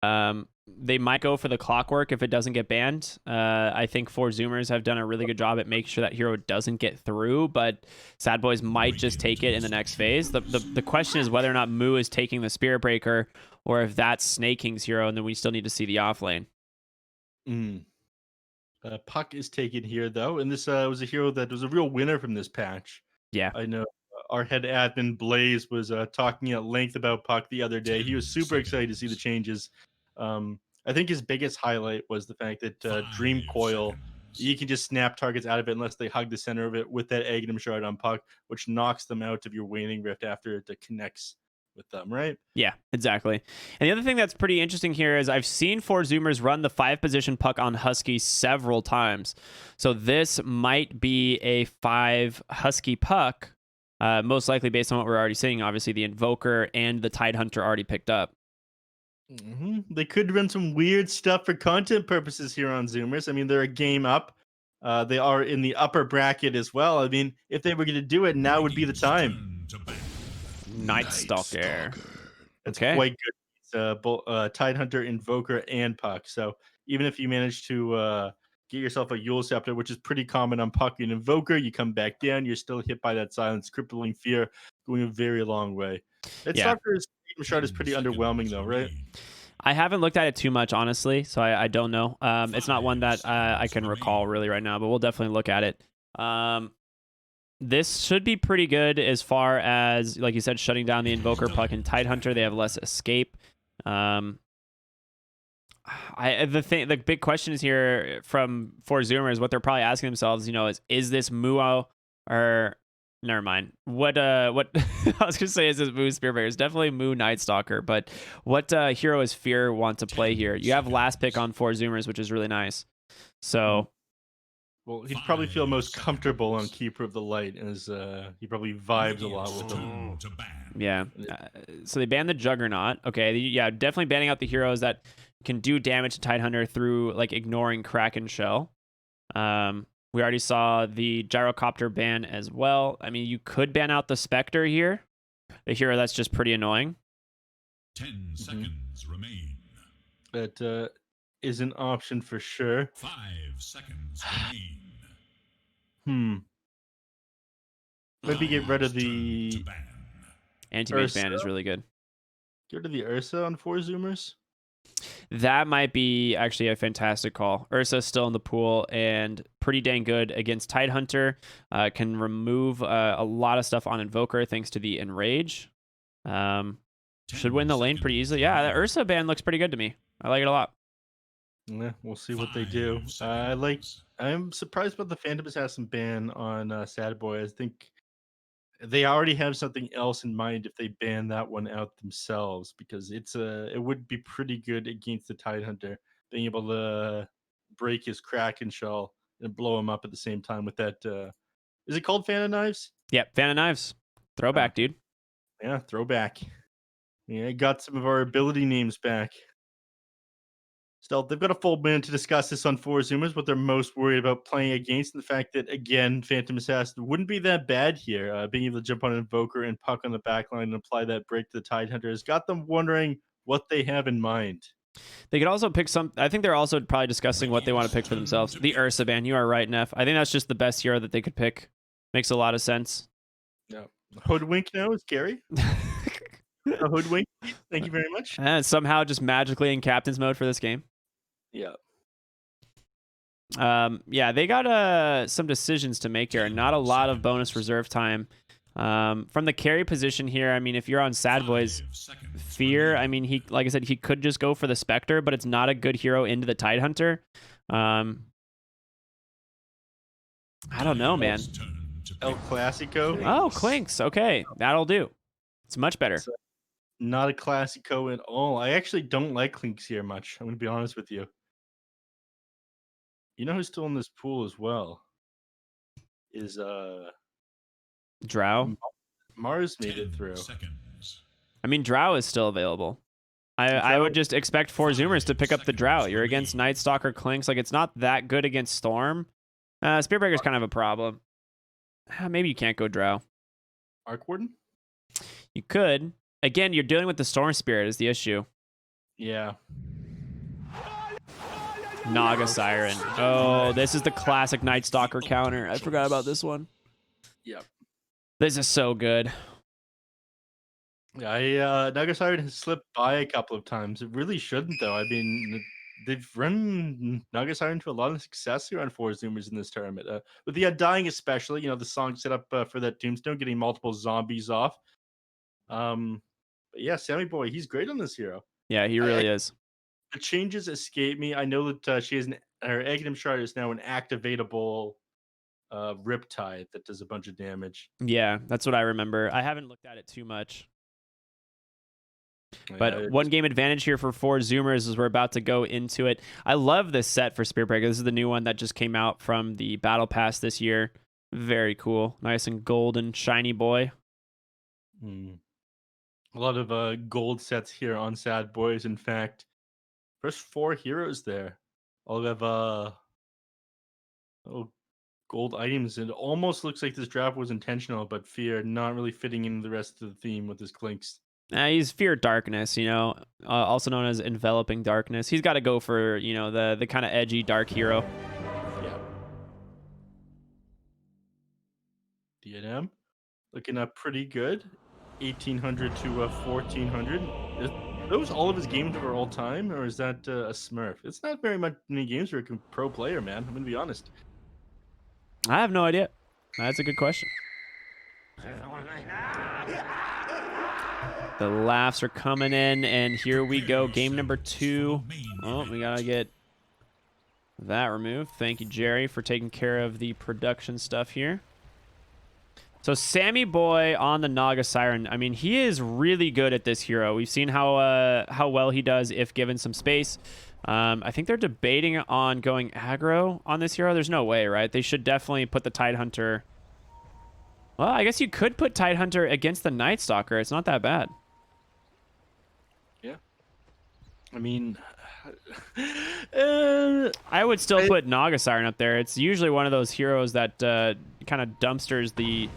They might go for the clockwork if it doesn't get banned. I think four zoomers have done a really good job at making sure that hero doesn't get through, but Sadboys might just take it in the next phase. The question is whether or not Moo is taking the Spirit Breaker or if that's Snake King's hero, and then we still need to see the off lane. Puck is taken here, though, and this was a hero that was a real winner from this patch. Yeah. I know our head admin, Blaze, was talking at length about Puck the other day. He was super excited to see the changes. I think his biggest highlight was the fact that Dream Coil, you can just snap targets out of it unless they hug the center of it with that Aghanim Shard on Puck, which knocks them out of your Waning Rift after it connects with them, right? Yeah, exactly. And the other thing that's pretty interesting here is I've seen four zoomers run the 5-position puck on Husky several times. So this might be a 5 Husky puck, most likely based on what we're already seeing. Obviously, the Invoker and the Tidehunter already picked up. They could run some weird stuff for content purposes here on Zoomers. I mean, they're a game up. They are in the upper bracket as well. I mean, if they were going to do it, now would be the time. Night Stalker. It's Okay. quite good. It's both Tidehunter, Invoker, and Puck. So even if you manage to get yourself a Yule Scepter, which is pretty common on Puck and Invoker, you come back down, you're still hit by that Silence, Crippling Fear, going a very long way. That Stalker's shard is pretty underwhelming, though, right? I haven't looked at it too much, honestly, so I don't know. It's not one that I can recall really right now, but we'll definitely look at it. This should be pretty good as far as, like you said, shutting down the Invoker, Puck, and Tidehunter. They have less escape. The big question is here from four zoomers, what they're probably asking themselves, is this Muo or never mind. What I was gonna say is this Moo Spearbear. It's definitely Moo Night Stalker, but what hero is Fear want to play here? You have last pick on four zoomers, which is really nice. So well, he'd probably feel most comfortable on Keeper of the Light, as he probably vibes a lot with them. Yeah. So they banned the Juggernaut. Okay. Yeah, definitely banning out the heroes that can do damage to Tidehunter through like ignoring Kraken Shell. We already saw the Gyrocopter ban as well. I mean, you could ban out the Spectre here, a hero that's just pretty annoying. 10 seconds remain. That is an option for sure. 5 seconds remain. Maybe get rid of the Anti-mage ban is really good. Get rid of the Ursa on four zoomers. That might be actually a fantastic call. Ursa's still in the pool and pretty dang good against Tidehunter. Can remove a lot of stuff on Invoker thanks to the Enrage. Should win the lane pretty easily. Yeah, the Ursa ban looks pretty good to me. I like it a lot. Yeah, we'll see what they do. I'm surprised about the Phantom Assassin ban on Sadboy. I think they already have something else in mind if they ban that one out themselves, because it would be pretty good against the Tidehunter, being able to break his Kraken Shell and blow him up at the same time with that. Is it called Fan of Knives? Yep, Fan of Knives. Throwback, dude. Yeah, throwback. Yeah, got some of our ability names back. Still, they've got a full minute to discuss this on four zoomers, what they're most worried about playing against, and the fact that, again, Phantom Assassin wouldn't be that bad here. Being able to jump on an Invoker and Puck on the backline and apply that break to the Tidehunter has got them wondering what they have in mind. They could also pick some. I think they're also probably discussing what they want to pick for themselves. The Ursa ban. You are right, Neph. I think that's just the best hero that they could pick. Makes a lot of sense. Yeah. Hoodwink now is scary. A Hoodwink, thank you very much. And somehow just magically in captain's mode for this game. Yeah. Yeah, they got some decisions to make here. Not a lot of bonus reserve time. From the carry position here, I mean, if you're on Sadboys, Fear, I mean, like I said, he could just go for the Spectre, but it's not a good hero into the Tidehunter. I don't know, man. El Clasico. Oh, Clinks. Okay, that'll do. It's much better. Not a Classico at all. I actually don't like Clinks here much. I'm going to be honest with you. You know who's still in this pool as well? Is Drow? Mars made it through. I mean, Drow is still available. I would just expect four zoomers to pick up the Drow. You're against Night Stalker, Clinks. Like, it's not that good against Storm. Spearbreaker's kind of a problem. Maybe you can't go Drow. Arc Warden? You could. Again, you're dealing with the Storm Spirit is the issue. Yeah. Naga Siren. Oh, this is the classic Night Stalker counter. I forgot about this one. Yep. This is so good. Yeah, Nagasaki has slipped by a couple of times. It really shouldn't, though. I mean, they've run Nagasaki into a lot of success here on Four Zoomers in this tournament. With the Undying, especially, the song set up for that Tombstone, getting multiple zombies off. But yeah, Sammy Boy, he's great on this hero. Yeah, he really is. The changes escape me. I know that she has her Aghanim Shard is now an activatable Riptide that does a bunch of damage. Yeah, that's what I remember. I haven't looked at it too much. But Yeah, one game advantage here for Four Zoomers as we're about to go into it. I love this set for Spearbreaker. This is the new one that just came out from the Battle Pass this year. Very cool. Nice and golden, shiny boy. A lot of gold sets here on Sadboys. In fact, first 4 heroes there all have gold items. It almost looks like this draft was intentional, but Fear not really fitting in the rest of the theme with his clinks. He's Fear Darkness, also known as Enveloping Darkness. He's got to go for, the kind of edgy dark hero. Yeah. DNM looking up pretty good. 1800 to 1400. Are those all of his games for all time, or is that a Smurf? It's not very many games for a pro player, man. I'm gonna be honest. I have no idea. That's a good question. The laughs are coming in, and here we go. Game number 2. Oh, we gotta get that removed. Thank you, Jerry, for taking care of the production stuff here. So Sammy Boy on the Naga Siren. I mean, he is really good at this hero. We've seen how well he does if given some space. I think they're debating on going aggro on this hero. There's no way, right? They should definitely put the Tidehunter. Well, I guess you could put Tidehunter against the Night Stalker. It's not that bad. Yeah. I mean, I would still put Naga Siren up there. It's usually one of those heroes that kind of dumpsters the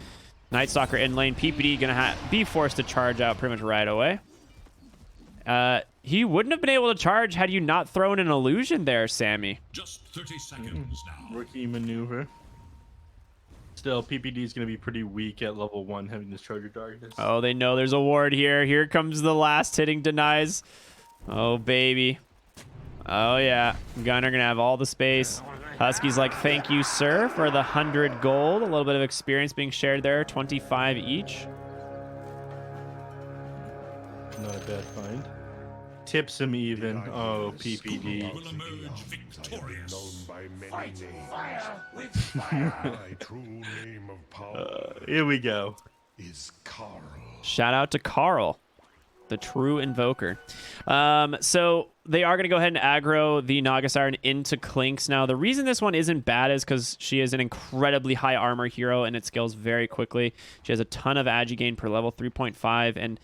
Night Stalker in lane. PPD gonna be forced to charge out pretty much right away. He wouldn't have been able to charge had you not thrown an illusion there, Sammy. Just 30 seconds now. Rookie maneuver. Still, PPD is going to be pretty weak at level 1 having this Charger Darkness. Oh, they know there's a ward here. Here comes the last hitting denies. Oh, baby. Oh, yeah. Gunner going to have all the space. Husky's like, thank you, sir, for the 100 gold. A little bit of experience being shared there. 25 each. Not a bad find. Tips him even. Oh, PPD. Will emerge victorious. My true name of power Here we go. is Carl. Shout out to Carl, the true invoker. So they are going to go ahead and aggro the Naga Siren into Clinks. Now, the reason this one isn't bad is because she is an incredibly high armor hero and it scales very quickly. She has a ton of agi gain per level, 3.5. And,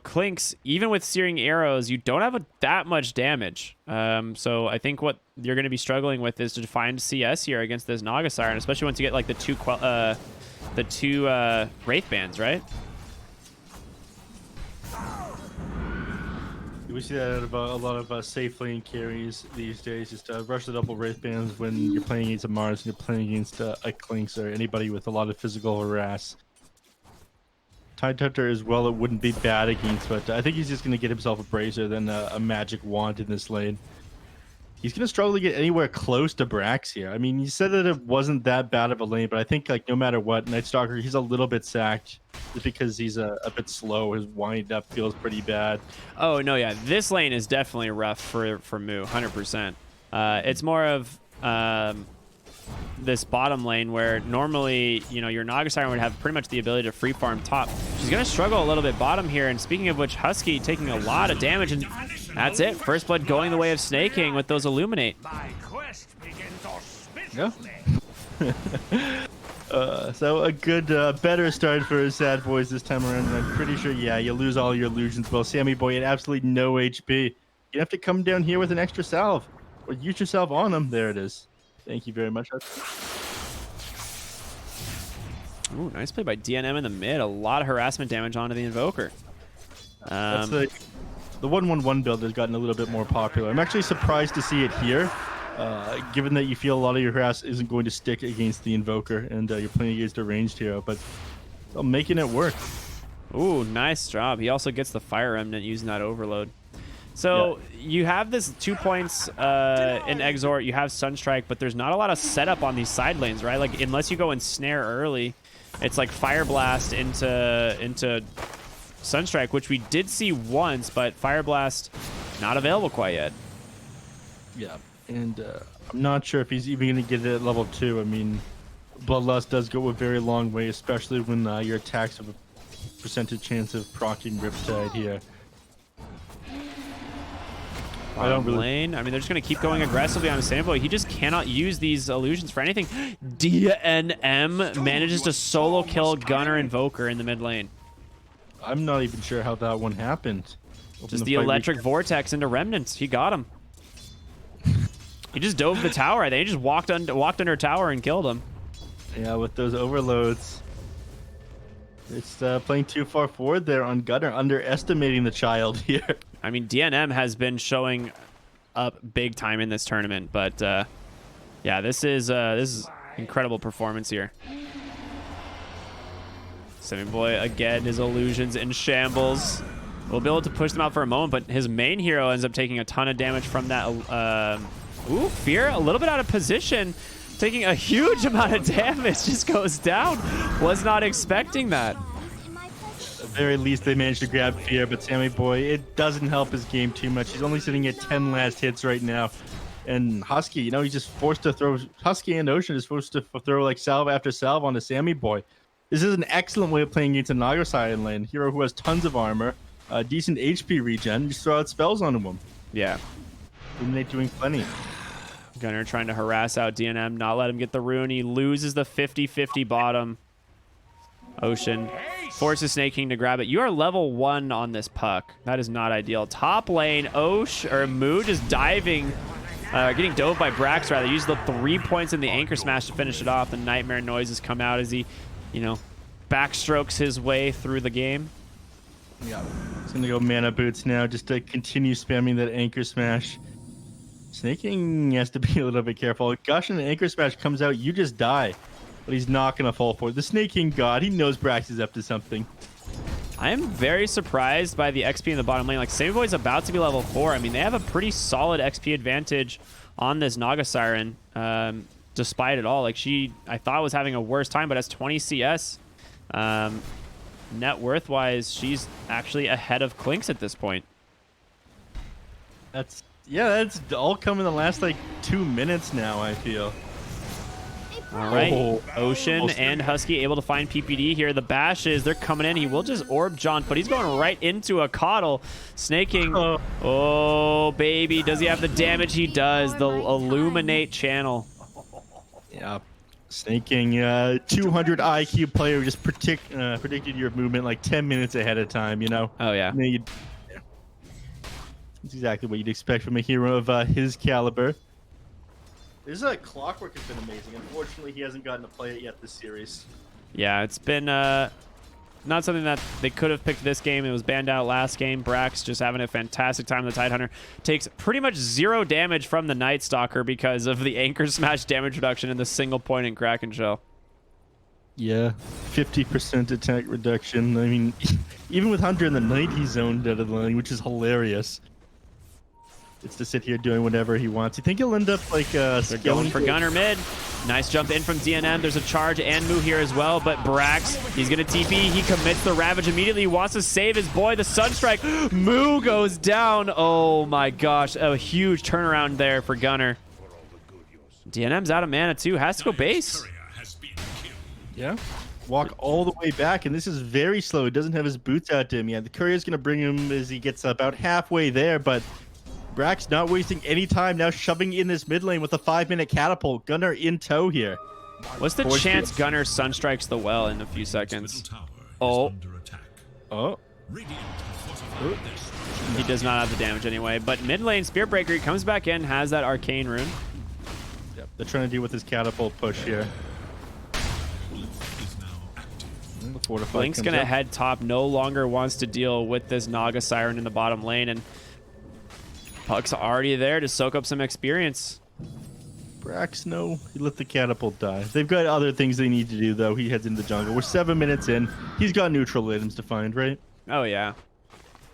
Clinks, even with searing arrows, you don't have that much damage. So I think what you're going to be struggling with is to find CS here against this Naga Siren, especially once you get like the two Wraith Bands, right? We see that out of a lot of safe lane carries these days. Just rush the double Wraith Bands when you're playing against a Mars and you're playing against a Clinks or anybody with a lot of physical harass. Tidehunter as well, it wouldn't be bad against, but I think he's just going to get himself a Brazier than a magic wand in this lane. He's going to struggle to get anywhere close to Brax here. I mean, you said that it wasn't that bad of a lane, but I think like no matter what, Night Stalker, he's a little bit sacked just because he's a bit slow. His wind up feels pretty bad. Oh, no, yeah. This lane is definitely rough for Moo, 100%. It's more of this bottom lane where normally, your Naga Siren would have pretty much the ability to free farm top. She's going to struggle a little bit bottom here. And speaking of which, Husky taking a lot of damage. And that's it. First Blood going the way of Snake King with those Illuminate. Yeah. So a good, better start for Sadboys this time around. And I'm pretty sure, yeah, you lose all your illusions. Well, Sammy Boy had absolutely no HP. You have to come down here with an extra salve. Or use your salve on him. There it is. Thank you very much. Ooh, nice play by DNM in the mid. A lot of harassment damage onto the Invoker. That's the the 1-1-1 build has gotten a little bit more popular. I'm actually surprised to see it here, given that you feel a lot of your harass isn't going to stick against the Invoker, and you're playing against a ranged hero, but making it work. Ooh, nice job. He also gets the Fire Remnant using that Overload. So you have this 2 points in Exort, you have Sunstrike, but there's not a lot of setup on these side lanes, right? Like, unless you go and snare early, it's like Fire Blast into Sunstrike, which we did see once, but Fire Blast not available quite yet. Yeah, and I'm not sure if he's even going to get it at level 2. I mean, Bloodlust does go a very long way, especially when your attacks have a percentage chance of proccing Riptide here. I don't really... lane. I mean, they're just going to keep going aggressively on a Sadboy. He just cannot use these illusions for anything. DNM manages to solo kill Gunner Invoker in the mid lane. I'm not even sure how that one happened. Just the electric vortex into Remnants. He got him. He just dove the tower. I think he just walked under tower and killed him. Yeah, with those overloads. It's playing too far forward there on Gunner, underestimating the child here. I mean, DNM has been showing up big time in this tournament, but yeah, this is incredible performance here. Sadboy again, his illusions in shambles. We'll be able to push them out for a moment, but his main hero ends up taking a ton of damage from that. Ooh, Fear a little bit out of position, taking a huge amount of damage. Just goes down. Was not expecting that. At the very least, they managed to grab Fear, but Sadboy, it doesn't help his game too much. He's only sitting at 10 last hits right now. And Husky, you know, he's just forced to throw. Husky and Ocean is forced to throw like salve after salve on the Sadboy. This is an excellent way of playing against a Naga side lane. Hero who has tons of armor, decent HP regen. Just throw out spells on him. Yeah. Illuminate doing plenty. Gunner trying to harass out DNM, not let him get the rune. He loses the 50-50 bottom. Ocean forces Snake King to grab it. You are level 1 on this puck. That is not ideal. Top lane, Moo just diving, getting dove by Brax rather. Uses the 3 points in the anchor smash to finish it off. The nightmare noises come out as he, you know, backstrokes his way through the game. Yeah, he's gonna go mana boots now just to continue spamming that anchor smash. Snake King has to be a little bit careful. Gosh, and the anchor smash comes out, you just die. But he's not going to fall for it. The Snake King God, he knows Brax is up to something. I am very surprised by the XP in the bottom lane. Like, Sadboy's about to be level 4. I mean, they have a pretty solid XP advantage on this Naga Siren, despite it all. Like, I thought was having a worse time, but has 20 CS. Net worth-wise, she's actually ahead of Clinks at this point. That's all come in the last, like, 2 minutes now, I feel. All right, Ocean and Husky able to find PPD here. The bashes, they're coming in. He will just orb jaunt, but he's going right into a coddle. Snake King, oh, baby. Does he have the damage? He does. The Illuminate channel. Yeah, Snake King, 200 IQ player who just predicted your movement like 10 minutes ahead of time, you know? Oh, yeah. That's exactly what you'd expect from a hero of his caliber. This Clockwork has been amazing. Unfortunately, he hasn't gotten to play it yet this series. Yeah, it's been not something that they could have picked this game. It was banned out last game. Brax just having a fantastic time. The Tidehunter takes pretty much 0 damage from the Night Stalker because of the Anchor Smash damage reduction and the single point in Kraken Shell. Yeah, 50% attack reduction. I mean, even with Hunter in the night, he's zoned out of the lane, which is hilarious. It's to sit here doing whatever he wants. You think he'll end up like they're going for Gunner mid. Nice jump in from DNM. There's a charge and Moo here as well, but Brax, he's gonna TP. He commits the Ravage immediately. He wants to save his boy, the Sunstrike. Moo goes down. Oh my gosh, a huge turnaround there for Gunner. DNM's out of mana too. Has to go base. Yeah. Walk all the way back, and this is very slow. He doesn't have his boots out to him yet. The courier's gonna bring him as he gets about halfway there, but Brax not wasting any time, now shoving in this mid lane with a 5-minute catapult. Gunner in tow here. What's the chance Gunner Sunstrikes the well in a few seconds? Oh. He does not have the damage anyway, but mid lane Spear Breaker, he comes back in, has that arcane rune. Yep, they're trying to deal with his catapult push here. The fortified Blink's comes gonna up. head top. No longer wants to deal with this Naga Siren in the bottom lane, and Puck's already there to soak up some experience. Brax, no. He let the catapult die. They've got other things they need to do, though. He heads into the jungle. We're 7 minutes in. He's got neutral items to find, right? Oh yeah.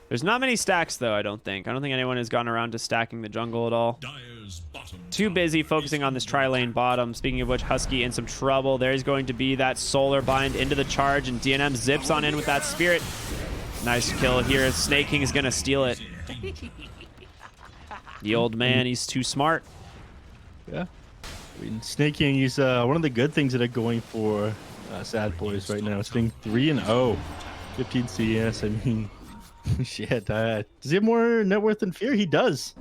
There's not many stacks though. I don't think anyone has gone around to stacking the jungle at all. Dire's bottom Too tower busy is focusing on this under tri-lane bottom. Speaking of which, Husky in some trouble. There's going to be that solar bind into the charge, and DNM zips on in with that spirit. Nice kill here. Snake King is gonna steal it. The old man, he's too smart. Yeah. I mean, Snake King is one of the good things that are going for Sadboys right now. It's being 3-0. 15 CS. I mean, shit. Does he have more net worth than Fear? He does.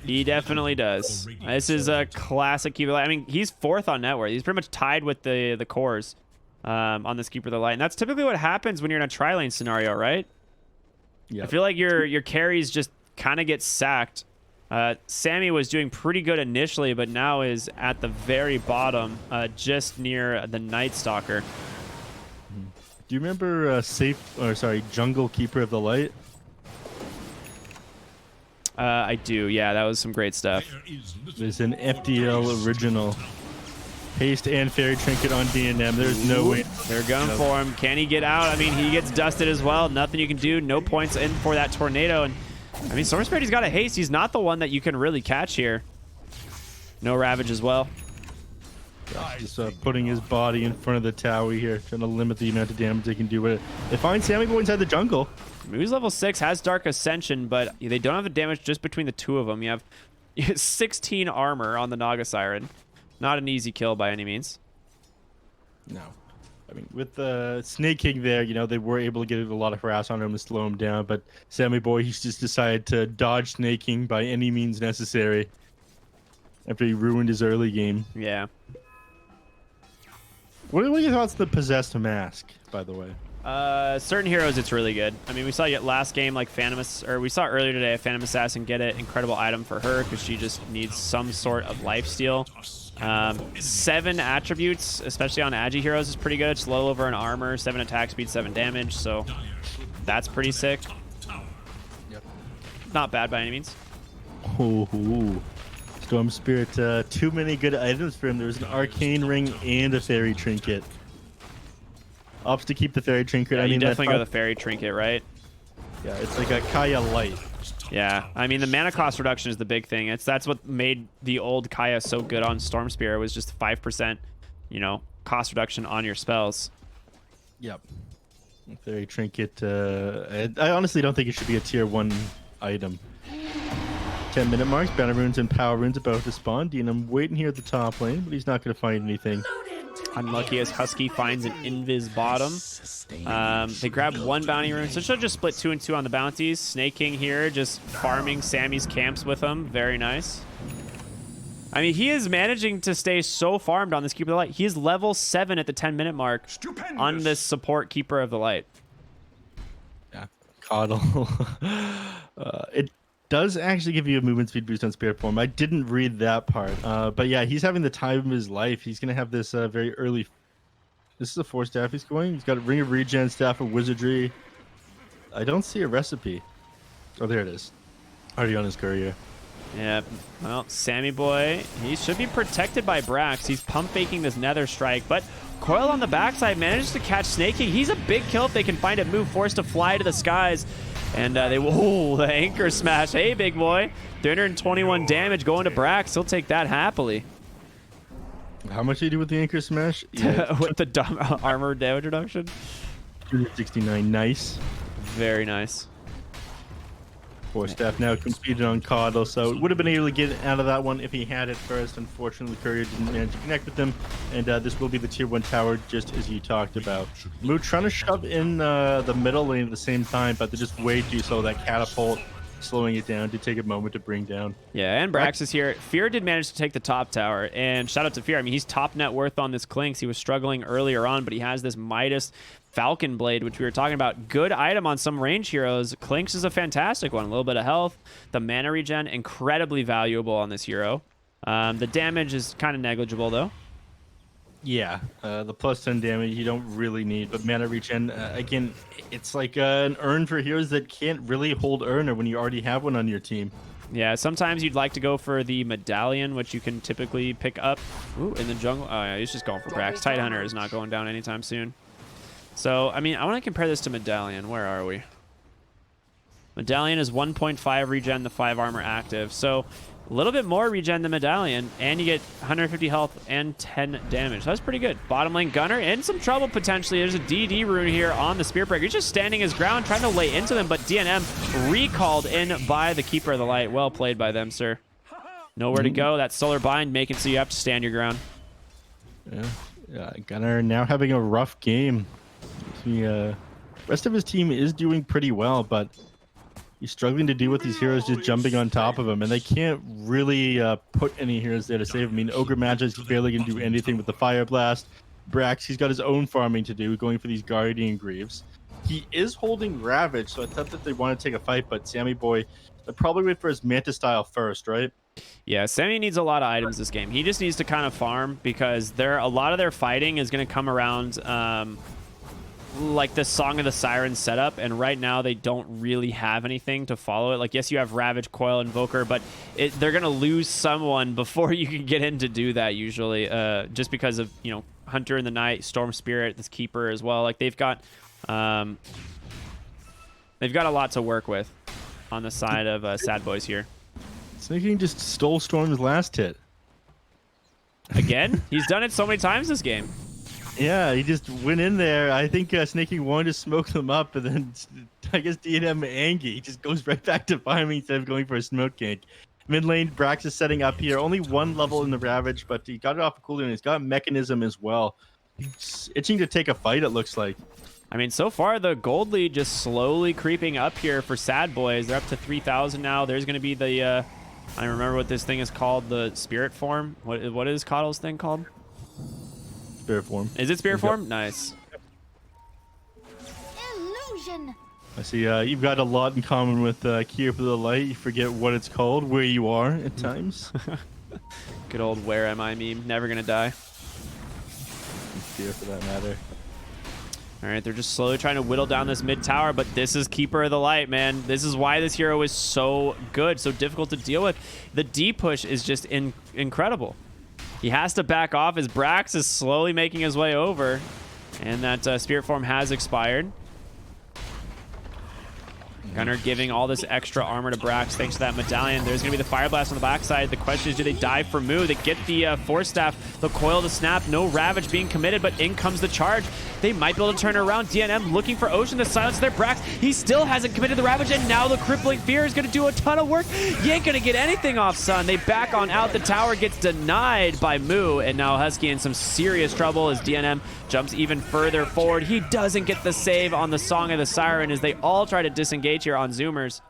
He definitely does. This is a classic Keeper of the Light. I mean, he's 4th on net worth. He's pretty much tied with the cores on this Keeper of the Light. And that's typically what happens when you're in a tri-lane scenario, right? Yeah. I feel like your carries just kind of get sacked. Sammy was doing pretty good initially, but now is at the very bottom, just near the Night Stalker. Do you remember Jungle Keeper of the Light? I do. Yeah, that was some great stuff. there is little There's an FDL original. Haste and Fairy Trinket on DNM. There's no way. They're going for him. Can he get out? I mean, he gets dusted as well. Nothing you can do. No points in for that tornado. And I mean, Storm Spirit, he's got a haste. He's not the one that you can really catch here. No Ravage as well. Just putting his body in front of the tower here, trying to limit the amount of damage they can do with it. They find Sammy Boy inside the jungle. Moo's level 6 has Dark Ascension, but they don't have the damage just between the two of them. You have 16 armor on the Naga Siren. Not an easy kill by any means. No. I mean, with the Snake King there, you know, they were able to get a lot of harass on him to slow him down, but Sammy Boy, he's just decided to dodge Snake King by any means necessary after he ruined his early game. Yeah. What are your thoughts on the Possessed Mask, by the way? Certain heroes, it's really good. I mean, we saw last game like we saw earlier today a Phantom Assassin get an incredible item for her because she just needs some sort of lifesteal. 7 attributes, especially on Agi heroes, is pretty good. It's low over an armor, 7 attack speed, 7 damage, so that's pretty sick. Yep. Not bad by any means. Ooh. Storm Spirit, too many good items for him. There was an Arcane Ring and a Fairy Trinket. Opts to keep the Fairy Trinket. Yeah, I mean, you definitely go the Fairy Trinket, right? Yeah, it's like a Kaya Light. Yeah, I mean the mana cost reduction is the big thing. That's what made the old Kaya so good on Storm Spear, was just 5%, cost reduction on your spells. Yep. Fairy Trinket. I honestly don't think it should be a tier 1 item. 10-minute marks, Banner Runes and Power Runes about to spawn. Dean, I'm waiting here at the top lane, but he's not going to find anything. Unlucky as Husky finds an Invis bottom. They grab 1 bounty rune, so she'll just split 2 and 2 on the bounties. Snake King here just farming Sammy's camps with him. Very nice. I mean, he is managing to stay so farmed on this Keeper of the Light. He is level 7 at the 10-minute mark on this support Keeper of the Light. Yeah, Coddle. It does actually give you a movement speed boost on Spirit Form. I didn't read that part. But yeah, he's having the time of his life. He's going to have this very early... This is a 4 staff he's going. He's got a Ring of Regen, Staff of Wizardry. I don't see a recipe. Oh, there it is. Already on his courier. Yeah, well, Sammy Boy, he should be protected by Brax. He's pump faking this Nether Strike, but Coil on the backside manages to catch Snake King. He's a big kill if they can find it. Move forced to fly to the skies. And the anchor smash. Hey, big boy. 321 damage going to Brax. He'll take that happily. How much did he do with the anchor smash? Yeah, With the dumb armor damage reduction. 269. Nice. Very nice. 4 staff now completed on Coddle, so would have been able to get out of that one if he had it first. Unfortunately, Courier didn't manage to connect with him, and this will be the tier 1 tower, just as you talked about. Moo trying to shove in the middle lane at the same time, but they're just way too slow. That catapult slowing it down to take a moment to bring down. Yeah, and Brax is here. Fear did manage to take the top tower, and shout out to Fear. I mean, he's top net worth on this Clinks. He was struggling earlier on, but he has this Midas Falcon Blade, which we were talking about. Good item on some range heroes. Clinks is a fantastic one. A little bit of health. The mana regen, incredibly valuable on this hero. The damage is kind of negligible, though. Yeah, the plus 10 damage you don't really need, but mana regen, again, it's like an urn for heroes that can't really hold urn or when you already have one on your team. Yeah, sometimes you'd like to go for the medallion, which you can typically pick up. Ooh, in the jungle. Oh, yeah, he's just going for Brax. Tidehunter is not going down anytime soon. So, I mean, I want to compare this to medallion. Where are we? Medallion is 1.5 regen, the 5 armor active. So, a little bit more regen than medallion, and you get 150 health and 10 damage. So that's pretty good. Bottom lane Gunner in some trouble potentially. There's a DD rune here on the Spirit Breaker. He's just standing his ground, trying to lay into them, but DNM recalled in by the Keeper of the Light. Well played by them, sir. Nowhere to go. That Solar Bind making so you have to stand your ground. Yeah, Gunner now having a rough game. The rest of his team is doing pretty well, but he's struggling to deal with these heroes just jumping on top of him, and they can't really put any heroes there to save him. I mean, Ogre Magic's barely going to do anything with the Fire Blast. Brax, he's got his own farming to do, going for these Guardian Greaves. He is holding Ravage, so I thought that they want to take a fight, but Sammy Boy, they'll probably wait for his Manta style first, right? Yeah, Sammy needs a lot of items this game. He just needs to kind of farm because a lot of their fighting is going to come around like the Song of the Siren setup, and right now they don't really have anything to follow it. Like, yes, you have Ravage, Coil, Invoker, but they're going to lose someone before you can get in to do that usually, just because of, you know, Hunter in the Night, Storm Spirit, this Keeper as well. Like, they've got a lot to work with on the side of Sadboys here. Snaking just stole Storm's last hit. Again? He's done it so many times this game. Yeah, he just went in there. I think Snaking wanted to smoke them up, and then I guess DNM Angie he just goes right back to farming instead of going for a smoke gank. Mid lane, Brax is setting up here. Only one level in the Ravage, but he got it off a cooldown. He's got Mechanism as well. He's itching to take a fight, it looks like. I mean, so far, the gold lead just slowly creeping up here for Sadboys. They're up to 3,000 now. There's going to be the, I don't remember what this thing is called, the Spirit Form. What is Coddle's thing called? Spirit Form. Is it Spirit Form? Nice. Illusion. I see you've got a lot in common with Keeper of the Light. You forget what it's called, where you are at times. Good old Where Am I meme. Never going to die. Fear for that matter. All right, they're just slowly trying to whittle down this mid tower, but this is Keeper of the Light, man. This is why this hero is so good, so difficult to deal with. The D push is just incredible. He has to back off as Brax is slowly making his way over, and that Spirit Form has expired. Gunner giving all this extra armor to Brax thanks to that medallion. There's going to be the Fire Blast on the backside. The question is, do they dive for Moo? They get the Force Staff, the Coil to snap. No Ravage being committed, but in comes the charge. They might be able to turn it around. DNM looking for Ocean to silence their Brax. He still hasn't committed the Ravage, and now the Crippling Fear is going to do a ton of work. You ain't going to get anything off, son. They back on out. The tower gets denied by Moo, and now Husky in some serious trouble as DNM jumps even further forward. He doesn't get the save on the Song of the Siren as they all try to disengage here on Zoomers.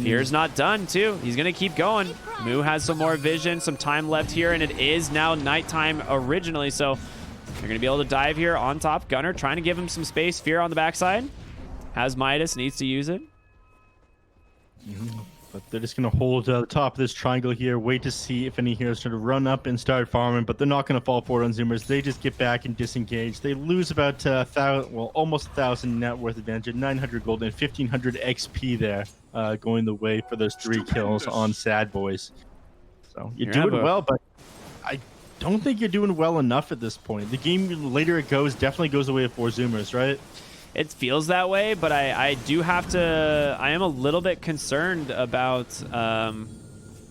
Fear's not done, too. He's going to keep going. Moo has some more vision, some time left here, and it is now nighttime originally, so they're going to be able to dive here on top. Gunner trying to give him some space. Fear on the backside. Has Midas, needs to use it. But they're just going to hold the top of this triangle here, wait to see if any heroes try to run up and start farming, but they're not going to fall for it on Zoomers. They just get back and disengage. They lose about almost 1,000 net worth advantage, 900 gold and 1,500 XP there, going the way for those 3 kills on Sadboys. So you're doing well, but I don't think you're doing well enough at this point. The game, later it goes, definitely goes away for Zoomers, right? It feels that way, but I do have to... I am a little bit concerned about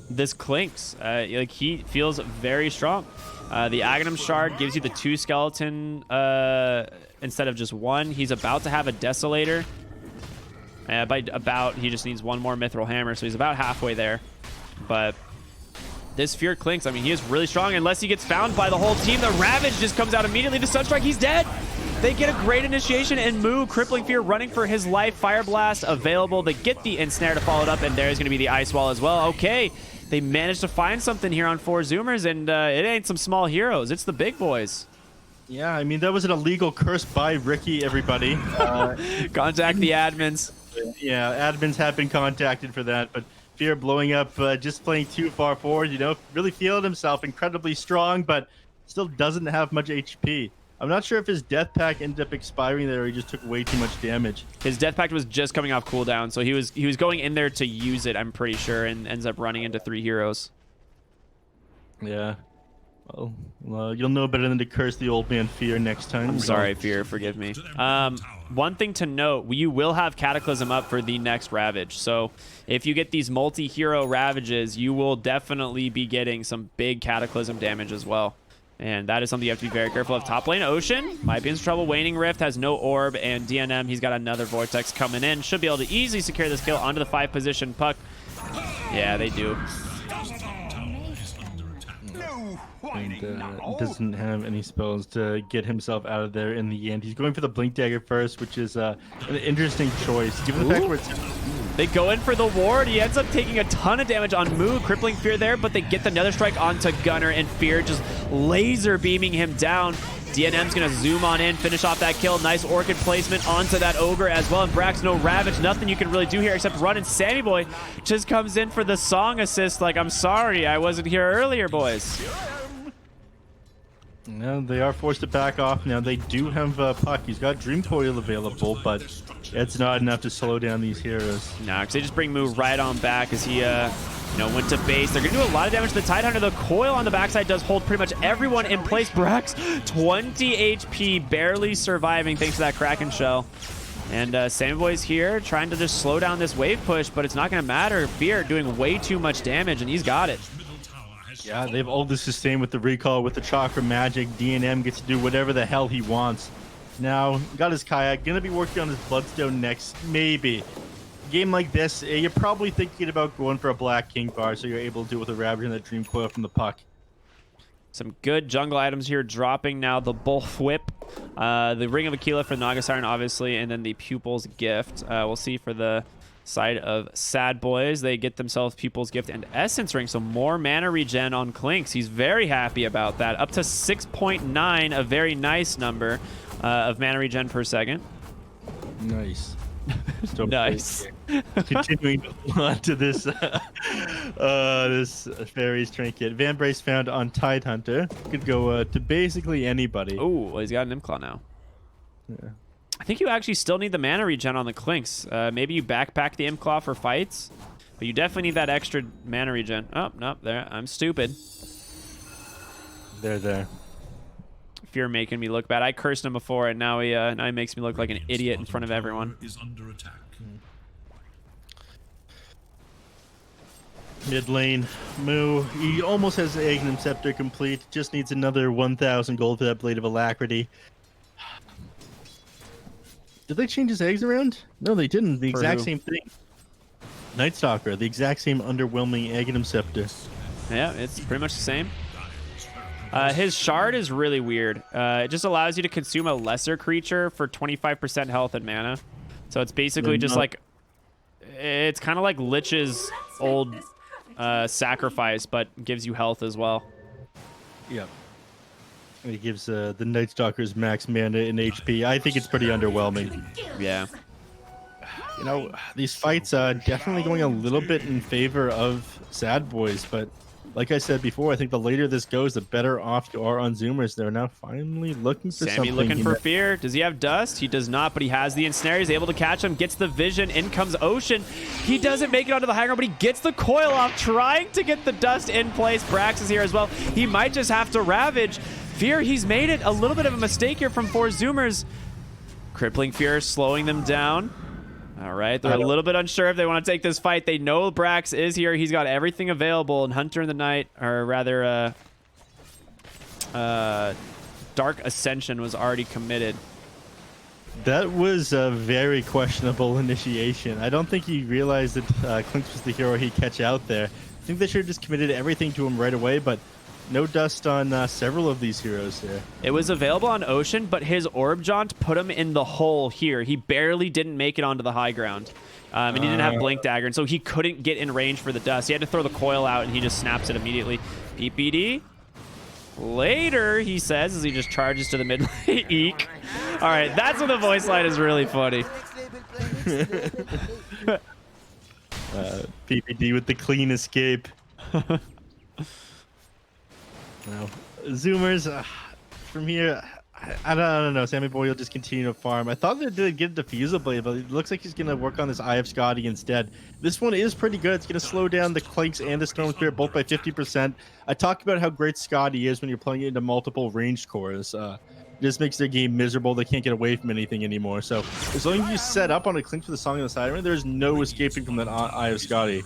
this Clinks. Like, he feels very strong. The Aghanim Shard gives you the 2 skeleton instead of just 1. He's about to have a Desolator. He just needs 1 more Mithril Hammer, so he's about halfway there. But this Fear Clinks, I mean, he is really strong unless he gets found by the whole team. The Ravage just comes out immediately. The Sunstrike, he's dead. They get a great initiation, and Moo, Crippling Fear, running for his life. Fire Blast available. They get the Ensnare to follow it up, and there's going to be the Ice Wall as well. Okay, they managed to find something here on 4 Zoomers, and it ain't some small heroes. It's the big boys. Yeah, I mean, that was an illegal curse by Ricky, everybody. Contact the admins. Yeah, admins have been contacted for that, but Fear blowing up, just playing too far forward, you know, really feeling himself incredibly strong, but still doesn't have much HP. I'm not sure if his death pack ended up expiring there or he just took way too much damage. His death pact was just coming off cooldown, so he was going in there to use it, I'm pretty sure, and ends up running into 3 heroes. Yeah. Well, you'll know better than to curse the old man Fear next time. I'm sorry, Fear, forgive me. One thing to note, you will have Cataclysm up for the next Ravage. So if you get these multi-hero Ravages, you will definitely be getting some big Cataclysm damage as well. And that is something you have to be very careful of. Top lane, Ocean might be in some trouble. Waning Rift has no orb, and DNM, he's got another Vortex coming in. Should be able to easily secure this kill onto the 5 position. Puck. Yeah, they do. And doesn't have any spells to get himself out of there in the end. He's going for the Blink Dagger first, which is an interesting choice. Given the fact where it's... They go in for the ward. He ends up taking a ton of damage on Moo, crippling Fear there, but they get the Nether Strike onto Gunner, and Fear just laser beaming him down. DNM's going to zoom on in, finish off that kill. Nice Orchid placement onto that Ogre as well. And Brax, no Ravage. Nothing you can really do here except run. And Sammy Boy just comes in for the song assist like, I'm sorry, I wasn't here earlier, boys. No, they are forced to back off now. They do have Puck. He's got Dream Coil available, but it's not enough to slow down these heroes. Nah, because they just bring Moo right on back as he went to base. They're going to do a lot of damage to the Tidehunter. The coil on the backside does hold pretty much everyone in place. Brax, 20 HP, barely surviving thanks to that Kraken Shell. And Sammy Boy's here trying to just slow down this wave push, but it's not going to matter. Fear doing way too much damage, and he's got it. Yeah, they've all the sustain with the recall, with the Chakra Magic. DNM gets to do whatever the hell he wants. Now, got his Kayak, gonna be working on his Bloodstone next, maybe. Game like this, you're probably thinking about going for a Black King bar, so you're able to do it with a Ravage and that Dream Coil from the Puck. Some good jungle items here dropping now. The Bull Whip, the Ring of Aquila for the Naga Siren, obviously, and then the Pupil's Gift. We'll see for the side of Sadboys. They get themselves Pupil's Gift and Essence Ring, so more mana regen on Clinks. He's very happy about that. Up to 6.9, a very nice number of mana regen per second. Nice. Nice. Continuing on to this this Fairies Trinket. Van Brace found on Tidehunter. Could go to basically anybody. Oh, well, he's got an Imclaw now. Yeah. I think you actually still need the mana regen on the Clinks. Maybe you backpack the Imclaw for fights, but you definitely need that extra mana regen. Oh, no, there. I'm stupid. There. Fear making me look bad. I cursed him before, and now he makes me look like an idiot in front of everyone. Is under attack. Mid lane, Moo. He almost has the Aghanim Scepter complete. Just needs another 1,000 gold for that Blade of Alacrity. Did they change his eggs around? No, they didn't. The exact same thing. Night Stalker, the exact same underwhelming Aghanim Scepter. Yeah, it's pretty much the same. His shard is really weird. It just allows you to consume a lesser creature for 25% health and mana. So it's basically just like, it's kind of like Lich's old sacrifice, but gives you health as well. Yeah. It gives the Night Stalkers max mana and HP. I think it's pretty underwhelming. Yeah. You know, these fights are definitely going a little bit in favor of Sadboys, but like I said before, I think the later this goes, the better off you are on Zoomers. They're now finally looking for Sammy something. looking for Fear. Does he have Dust? He does not, but he has the Ensnare. He's able to catch him, gets the Vision. In comes Ocean. He doesn't make it onto the high ground, but he gets the coil off, trying to get the Dust in place. Brax is here as well. He might just have to Ravage. Fear, he's made it. A little bit of a mistake here from 4 Zoomers. Crippling Fear, slowing them down. All right, they're a little bit unsure if they want to take this fight. They know Brax is here. He's got everything available, and Hunter in the Night, or rather, Dark Ascension was already committed. That was a very questionable initiation. I don't think he realized that Clinks was the hero he'd catch out there. I think they should have just committed everything to him right away, but no Dust on several of these heroes here. It was available on Ocean, but his Orb Jaunt put him in the hole here. He barely didn't make it onto the high ground. And he didn't have Blink Dagger, and so he couldn't get in range for the Dust. He had to throw the coil out, and he just snaps it immediately. PPD. Later, he says, as he just charges to the mid lane. Eek. All right, that's when the voice line is really funny. PPD with the clean escape. Now, Zoomers, from here, I don't know. Sammy Boy will just continue to farm. I thought they did get a diffusal blade, but it looks like he's going to work on this Eye of Scotty instead. This one is pretty good. It's going to slow down the Clinks and the Storm Spirit both by 50%. I talked about how great Scotty is when you're playing into multiple ranged cores. This makes their game miserable. They can't get away from anything anymore. So as long as you set up on a Clink for the Song of the Siren, there's no escaping from that Eye of Scotty.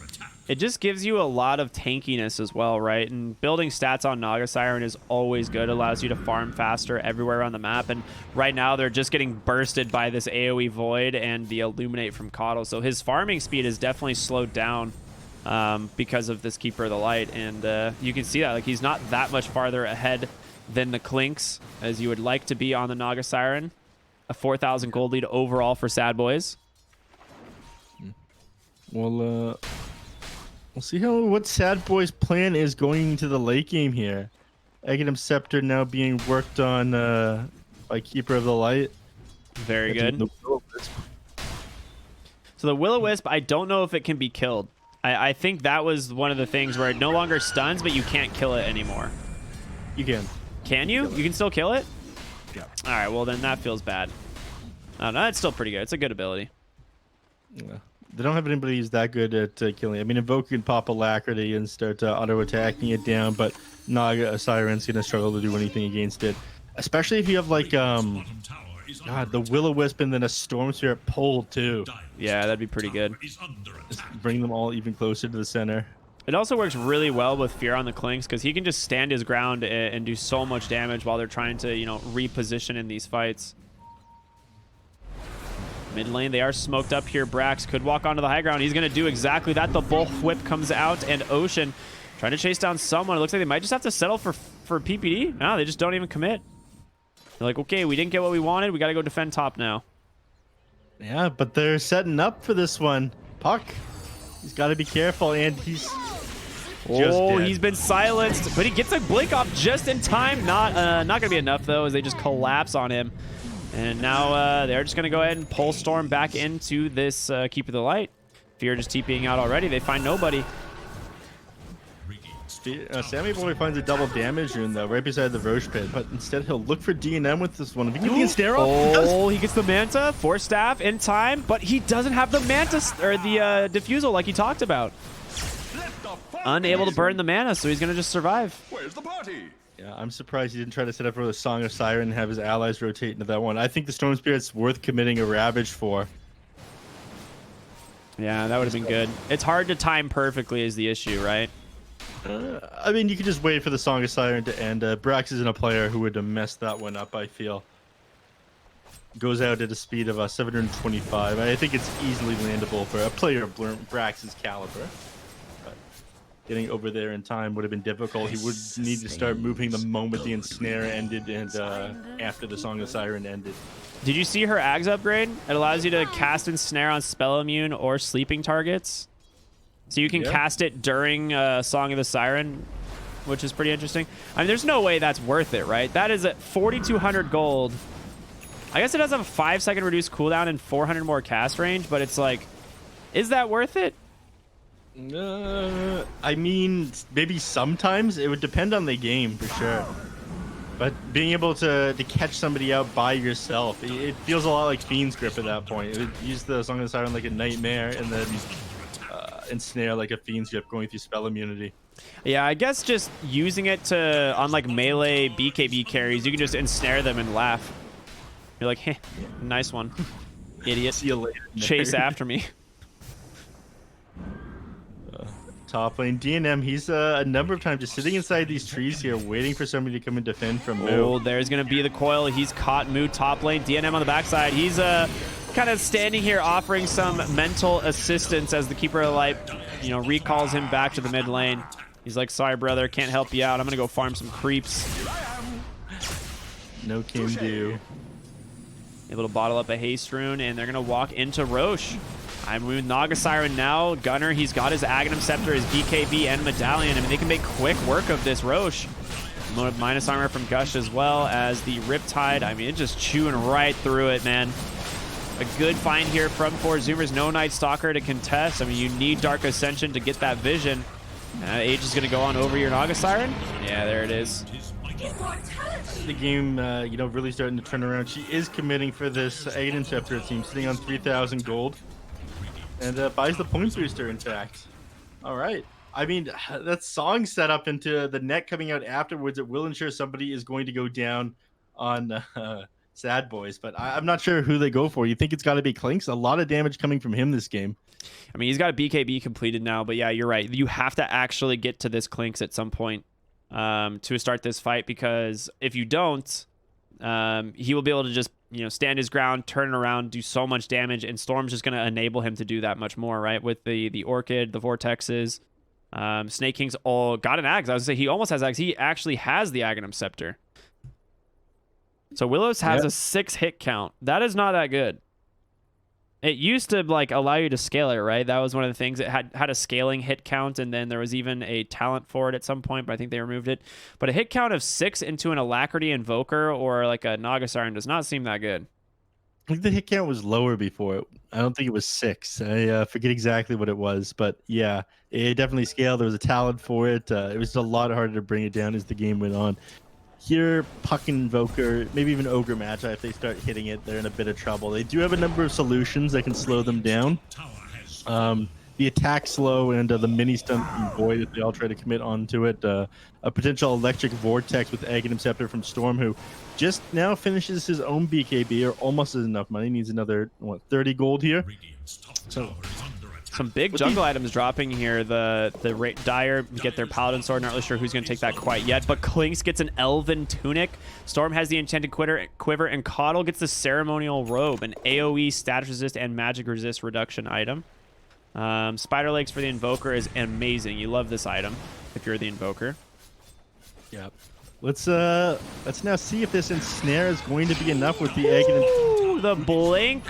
It just gives you a lot of tankiness as well, right? And building stats on Naga Siren is always good. It allows you to farm faster everywhere on the map. And right now, they're just getting bursted by this AoE Void and the Illuminate from Coddle. So his farming speed is definitely slowed down because of this Keeper of the Light. And you can see that. Like, he's not that much farther ahead than the Clinks as you would like to be on the Naga Siren. A 4,000 gold lead overall for Sadboys. Well, we'll see what Sadboys' plan is going into the late game here. Aghanim Scepter now being worked on by Keeper of the Light. Very good. So the Will-O-Wisp, I don't know if it can be killed. I think that was one of the things where it no longer stuns, but you can't kill it anymore. You can. Can you? You can still kill it? Yeah. All right, well, then that feels bad. No, it's still pretty good. It's a good ability. Yeah. They don't have anybody who's that good at killing. I mean, Invoker can pop Alacrity and start auto-attacking it down, but Naga Siren's going to struggle to do anything against it. Especially if you have, like, God, the Will-O-Wisp and then a Storm Spirit pull, too. Yeah, that'd be pretty good. Just bring them all even closer to the center. It also works really well with Fear on the Clinks because he can just stand his ground and do so much damage while they're trying to, you know, reposition in these fights. Mid lane, they are smoked up here. Brax could walk onto the high ground. He's going to do exactly that. The Bullwhip comes out, and Ocean trying to chase down someone. It looks like they might just have to settle for PPD. No, they just don't even commit. They're like, okay, we didn't get what we wanted. We got to go defend top now. Yeah, but they're setting up for this one. Puck, he's got to be careful, and he's he's been silenced, but he gets a blink off just in time. Not going to be enough, though, as they just collapse on him. And now they're just going to go ahead and pull Storm back into this Keeper of the Light. Fear just TPing out already. They find nobody. Sammy Boy finds a double damage rune, though, right beside the Roche Pit. But instead, he'll look for D&M with this one. If he can get snare off, he gets the Manta, Force Staff in time, but he doesn't have the Manta, or the Diffusal like he talked about. Unable to burn the mana, so he's going to just survive. Where's the party? Yeah, I'm surprised he didn't try to set up for the Song of Siren and have his allies rotate into that one. I think the Storm Spirit's worth committing a Ravage for. Yeah, that would have been good. It's hard to time perfectly is the issue, right? I mean, you could just wait for the Song of Siren to end. Brax isn't a player who would have messed that one up, I feel. Goes out at a speed of 725. I think it's easily landable for a player of Brax's caliber. But getting over there in time would have been difficult. He would need to start moving the moment the ensnare ended and after the Song of Siren ended. Did you see her Ags upgrade? It allows you to cast Ensnare on spell immune or sleeping targets. So you can cast it during Song of the Siren, which is pretty interesting. I mean, there's no way that's worth it, right? That is at 4,200 gold. I guess it does have a 5-second reduced cooldown and 400 more cast range, but it's like, is that worth it? I mean, maybe sometimes. It would depend on the game, for sure. But being able to catch somebody out by yourself, it feels a lot like Fiend's Grip at that point. It would use the Song of the Siren like a Nightmare, and then ensnare like a Fiend's Grip going through spell immunity. Yeah, I guess just using it to on like melee BKB carries, you can just ensnare them and laugh. You're like, hey, nice one, idiot. See you later. Chase after me. Top lane, D&M, he's a number of times just sitting inside these trees here, waiting for somebody to come and defend from Moo. Oh, there's gonna be the coil. He's caught Moo top lane. D&M on the backside. He's kind of standing here offering some mental assistance as the Keeper of the Light, you know, recalls him back to the mid lane. He's like, sorry, brother, can't help you out. I'm gonna go farm some creeps. No can do. Able to bottle up a haste rune, and they're gonna walk into Roche. I'm with Naga Siren now. Gunner, he's got his Aghanim Scepter, his BKB, and Medallion. I mean, they can make quick work of this Roche. Minus armor from Gush as well as the Riptide. I mean, it's just chewing right through it, man. A good find here from Four Zoomers. No Night Stalker to contest. I mean, you need Dark Ascension to get that vision. Age is going to go on over your Naga Siren. Yeah, there it is. The game, really starting to turn around. She is committing for this Aghanim Scepter team, sitting on 3,000 gold, and buys the point booster. In fact, all right. I mean, that song set up into the net coming out afterwards. It will ensure somebody is going to go down on Sadboys, but I'm not sure who they go for. You think it's got to be Clinks? A lot of damage coming from him this game. I mean, he's got a BKB completed now, but yeah, you're right. You have to actually get to this Clinks at some point to start this fight, because if you don't, he will be able to just stand his ground, turn around, do so much damage, and Storm's just going to enable him to do that much more, right? With the Orchid, the Vortexes, Snake King's all got an Axe. I was going to say he almost has Axe. He actually has the Aghanim Scepter. So Willows has a 6 hit count. That is not that good. It used to allow you to scale it, right? That was one of the things. It had a scaling hit count, and then there was even a talent for it at some point, but I think they removed it. But a hit count of 6 into an Alacrity Invoker or like a Naga Siren does not seem that good. I think the hit count was lower before. I don't think it was 6. I forget exactly what it was, but yeah, it definitely scaled. There was a talent for it. It was a lot harder to bring it down as the game went on. Here, Puck and Invoker, maybe even Ogre Magi, if they start hitting it, they're in a bit of trouble. They do have a number of solutions that can slow them down. The attack slow and the mini stun from Void, if they all try to commit onto it. A potential electric vortex with Aghanim Scepter from Storm, who just now finishes his own BKB, or almost has enough money. Needs another 30 gold here. So some big jungle items dropping here. The Dire get their Paladin Sword. Not really sure who's going to take that quite yet, but Clinks gets an Elven Tunic. Storm has the Enchanted Quiver, and Coddle gets the Ceremonial Robe, an AoE status resist and magic resist reduction item. Spider Legs for the Invoker is amazing. You love this item if you're the Invoker. Yep. Let's now see if this Ensnare is going to be enough with the egg. Ooh, the blink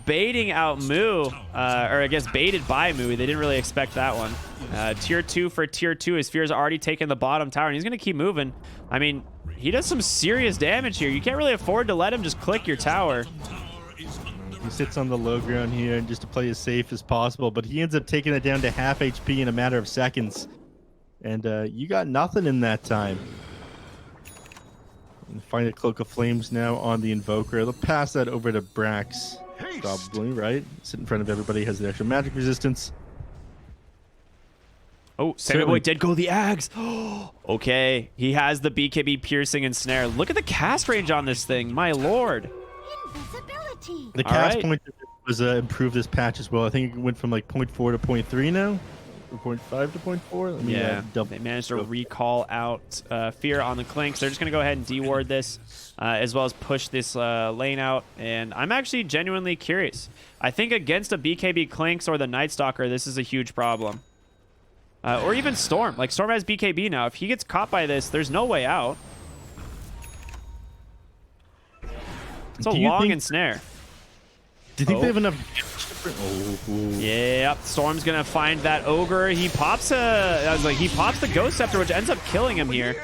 baiting out Moo, or I guess baited by Moo. They didn't really expect that one. Tier 2 for Tier 2. His Fear's already taken the bottom tower, and he's going to keep moving. I mean, he does some serious damage here. You can't really afford to let him just click your tower. He sits on the low ground here and just to play as safe as possible, but he ends up taking it down to half HP in a matter of seconds. And you got nothing in that time. And find a Cloak of Flames now on the Invoker. They'll pass that over to Brax. Probably, right? Sit in front of everybody, has the extra magic resistance. Oh, Sammy Boy did go the Ags. Okay, he has the BKB piercing and snare. Look at the cast range on this thing, my lord. Invisibility. The cast point was improved this patch as well. I think it went from like 0.4 to 0.3 now. Or 0.5 to 0.4. Yeah, they managed to recall out Fear on the Clinks. They're just going to go ahead and deward this, as well as push this lane out. And I'm actually genuinely curious. I think against a BKB Clinks or the Night Stalker, this is a huge problem. Or even Storm. Like, Storm has BKB now. If he gets caught by this, there's no way out. It's a long ensnare. Do you think they have enough? Yep, Storm's gonna find that ogre. He pops the Ghost Scepter, which ends up killing him here.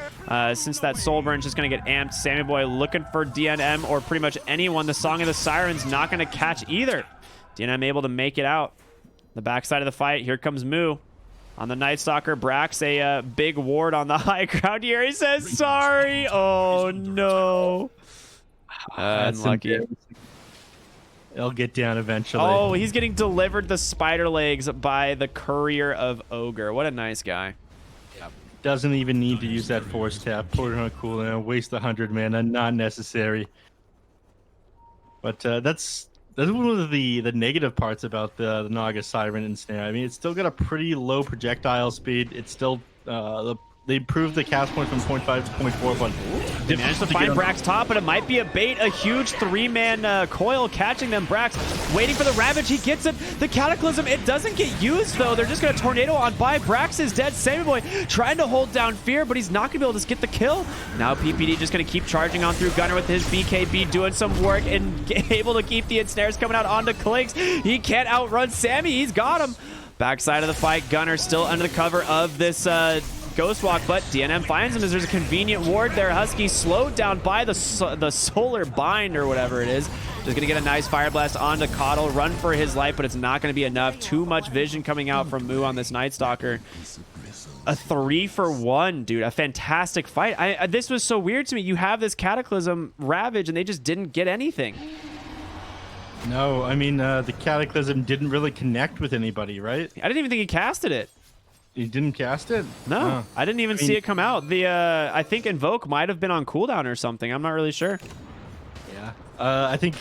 Since that Soul Burn's just gonna get amped. Sammy Boy looking for DNM or pretty much anyone. The Song of the Siren's not gonna catch either. DNM able to make it out. The backside of the fight. Here comes Moo on the Night Stalker. Brax a big ward on the high ground here. He says sorry. Oh no. Unlucky. It'll get down eventually. Oh, he's getting delivered the Spider Legs by the Courier of Ogre. What a nice guy. Yep. Doesn't even need to use that Force Tap. Put it on cooldown. Waste 100 mana. Not necessary. But that's one of the negative parts about the Naga Siren and Snare. I mean, it's still got a pretty low projectile speed. It's still they improved the cast point from 0.5 to 0.4, but they managed to find Brax top, but it might be a bait. A huge 3-man coil catching them. Brax waiting for the Ravage. He gets it. The Cataclysm, it doesn't get used, though. They're just going to Tornado on by. Brax is dead. Sammy Boy trying to hold down Fear, but he's not going to be able to get the kill. Now PPD just going to keep charging on through Gunner with his BKB, doing some work and able to keep the ensnares coming out onto Clinks. He can't outrun Sammy. He's got him. Backside of the fight, Gunner still under the cover of this Ghost Walk, but DNM finds him as there's a convenient ward there. Husky slowed down by the Solar Bind or whatever it is. Just gonna get a nice Fire Blast onto Coddle, run for his life, but it's not gonna be enough. Too much vision coming out from Moo on this Night Stalker. a 3-for-1, dude. A fantastic fight. This was so weird to me. You have this Cataclysm Ravage, and they just didn't get anything. No, I mean, the Cataclysm didn't really connect with anybody, right? I didn't even think he casted it. He didn't cast it? No, I didn't even see it come out. I think Invoke might have been on cooldown or something. I'm not really sure. Yeah. I think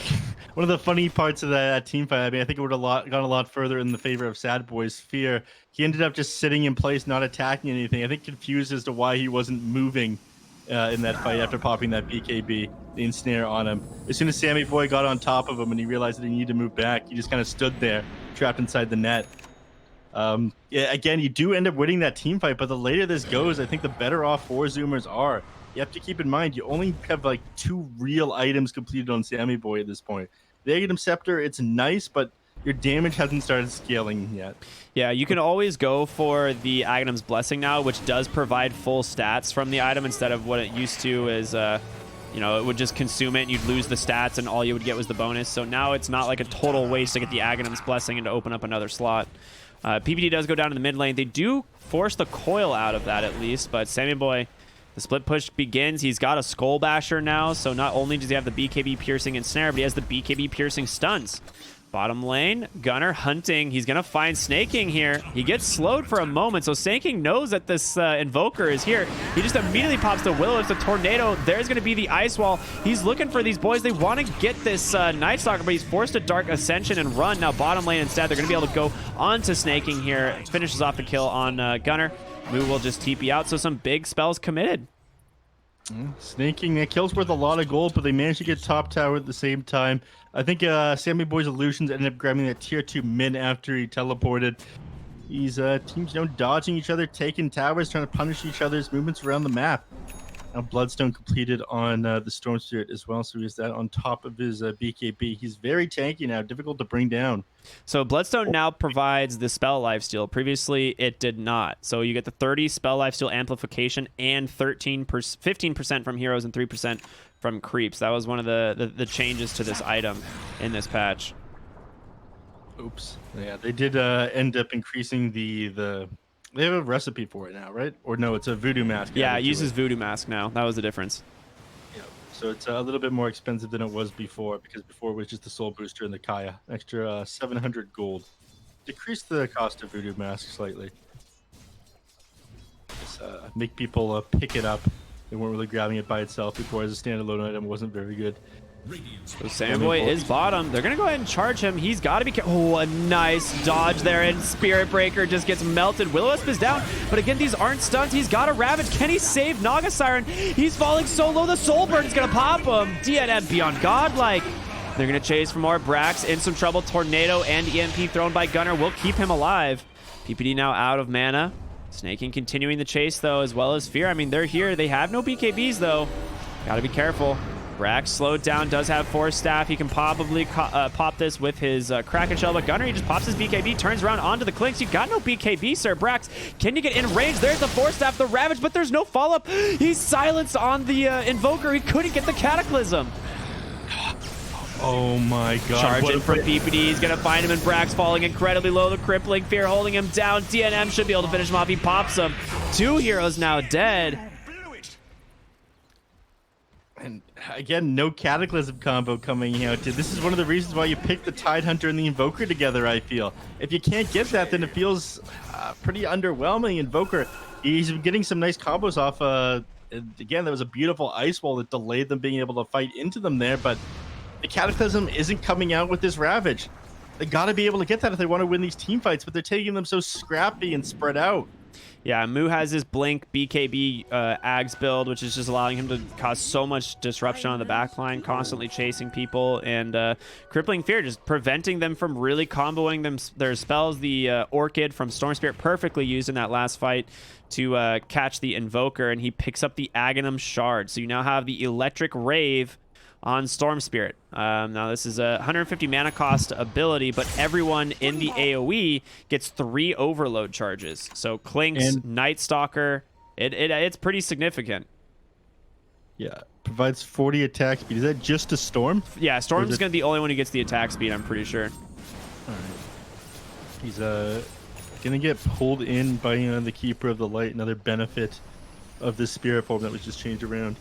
one of the funny parts of that team fight, I mean, I think it would have gone a lot further in the favor of Sadboys' Fear. He ended up just sitting in place, not attacking anything. I think confused as to why he wasn't moving in that fight after popping that BKB, the ensnare on him. As soon as Sammy Boy got on top of him and he realized that he needed to move back, he just kind of stood there, trapped inside the net. Yeah, again, you do end up winning that team fight, but the later this goes, I think the better off 4-zoomers are. You have to keep in mind, you only have like 2 real items completed on Sammy Boy at this point. The Aghanim Scepter, it's nice, but your damage hasn't started scaling yet. Yeah, you can always go for the Aghanim's Blessing now, which does provide full stats from the item instead of what it used to is, you know, it would just consume it and you'd lose the stats and all you would get was the bonus. So now it's not like a total waste to get the Aghanim's Blessing and to open up another slot. PPD does go down to the mid lane. They do force the coil out of that at least, but Sammy Boy, the split push begins. He's got a Skull Basher now, so not only does he have the BKB piercing and snare, but he has the BKB piercing stuns. Bottom lane, Gunner hunting. He's going to find Snaking here. He gets slowed for a moment, so Snaking knows that this Invoker is here. He just immediately pops the Will-O-Wisp, the Tornado. There's going to be the Ice Wall. He's looking for these boys. They want to get this Night Stalker, but he's forced to Dark Ascension and run. Now bottom lane instead, they're going to be able to go onto Snaking here. Finishes off the kill on Gunner. Moo will just TP out, so some big spells committed. Snaking, that kill's worth a lot of gold, but they managed to get top tower at the same time. I think Sammy Boy's illusions ended up grabbing that tier 2 mid after he teleported. These teams, you know, dodging each other, taking towers, trying to punish each other's movements around the map. Now Bloodstone completed on the Storm Spirit as well, so he has that on top of his BKB. He's very tanky now, difficult to bring down. So Bloodstone now provides the spell lifesteal. Previously, it did not. So you get the 30 spell lifesteal amplification and 15% from heroes and 3% from creeps. That was one of the changes to this item in this patch. Oops. Yeah, they did end up increasing the. They have a recipe for it now, right? Or no, it's a voodoo mask. Yeah, it uses voodoo mask now. That was the difference. Yeah, so it's a little bit more expensive than it was before, because before it was just the soul booster and the Kaya. Extra 700 gold. Decreased the cost of voodoo mask slightly. Just, make people pick it up. They weren't really grabbing it by itself before as a standalone item. It wasn't very good. So Samboy is bottom. They're going to go ahead and charge him. He's got to be careful. Oh, a nice dodge there, and Spirit Breaker just gets melted. Will-O-Wisp is down, but again, these aren't stuns. He's got a Ravage. Can he save Naga Siren? He's falling so low. The Soul Burn's going to pop him. DNM beyond godlike. They're going to chase for more. Brax in some trouble. Tornado and EMP thrown by Gunner will keep him alive. PPD now out of mana. Snaking continuing the chase, though, as well as Fear. I mean, they're here. They have no BKBs, though. Got to be careful. Brax slowed down, does have Force Staff. He can probably pop this with his Kraken Shell, but Gunner, he just pops his BKB, turns around onto the Clinks. You got no BKB, sir. Brax, can you get in range? There's the Force Staff, the Ravage, but there's no follow-up. He's silenced on the Invoker. He couldn't get the Cataclysm. Oh my god. Charging from PPD. He's going to find him, and Brax falling incredibly low. The Crippling Fear holding him down. DNM should be able to finish him off. He pops him. 2 heroes now dead. And again, no Cataclysm combo coming out. This is one of the reasons why you pick the Tidehunter and the Invoker together, I feel. If you can't get that, then it feels pretty underwhelming. Invoker, he's getting some nice combos off. Again, there was a beautiful Ice Wall that delayed them being able to fight into them there, but the Cataclysm isn't coming out with this Ravage. They got to be able to get that if they want to win these team fights, but they're taking them so scrappy and spread out. Yeah, Moo has his Blink BKB Ags build, which is just allowing him to cause so much disruption on the backline, constantly chasing people, and Crippling Fear just preventing them from really comboing their spells. The Orchid from Storm Spirit perfectly used in that last fight to catch the Invoker, and he picks up the Aghanim Shard. So you now have the Electric Rave on Storm Spirit. Now this is a 150 mana cost ability, but everyone in the AoE gets 3 overload charges. So Clinks, Night Stalker, it's pretty significant. Yeah, provides 40 attack speed. Is that just a Storm? Yeah, Storm's going to be the only one who gets the attack speed, I'm pretty sure. All right. He's Gonna get pulled in by the Keeper of the Light, another benefit of this spirit form that was just changed around.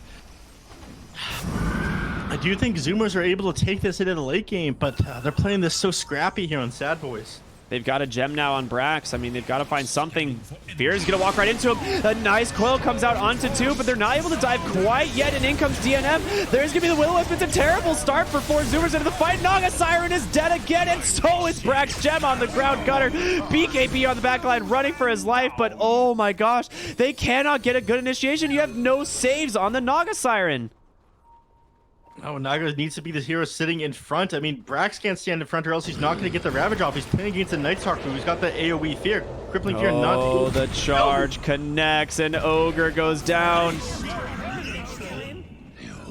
I do think Zoomers are able to take this into the late game, but they're playing this so scrappy here on Sadboys. They've got a gem now on Brax. I mean, they've got to find something. Fear's going to walk right into him. A nice coil comes out onto 2, but they're not able to dive quite yet, and in comes DNF. There's going to be the Will-O-Wisp. It's a terrible start for 4 Zoomers into the fight. Naga Siren is dead again, and so is Brax. Gem on the ground, Gunner. BKB on the back line running for his life, but oh my gosh, they cannot get a good initiation. You have no saves on the Naga Siren. Oh, Naga needs to be the hero sitting in front. I mean, Brax can't stand in front or else he's not going to get the Ravage off. He's playing against a Night Stalker who's got the AoE Fear. Crippling Fear not... Oh, the charge connects and Ogre goes down.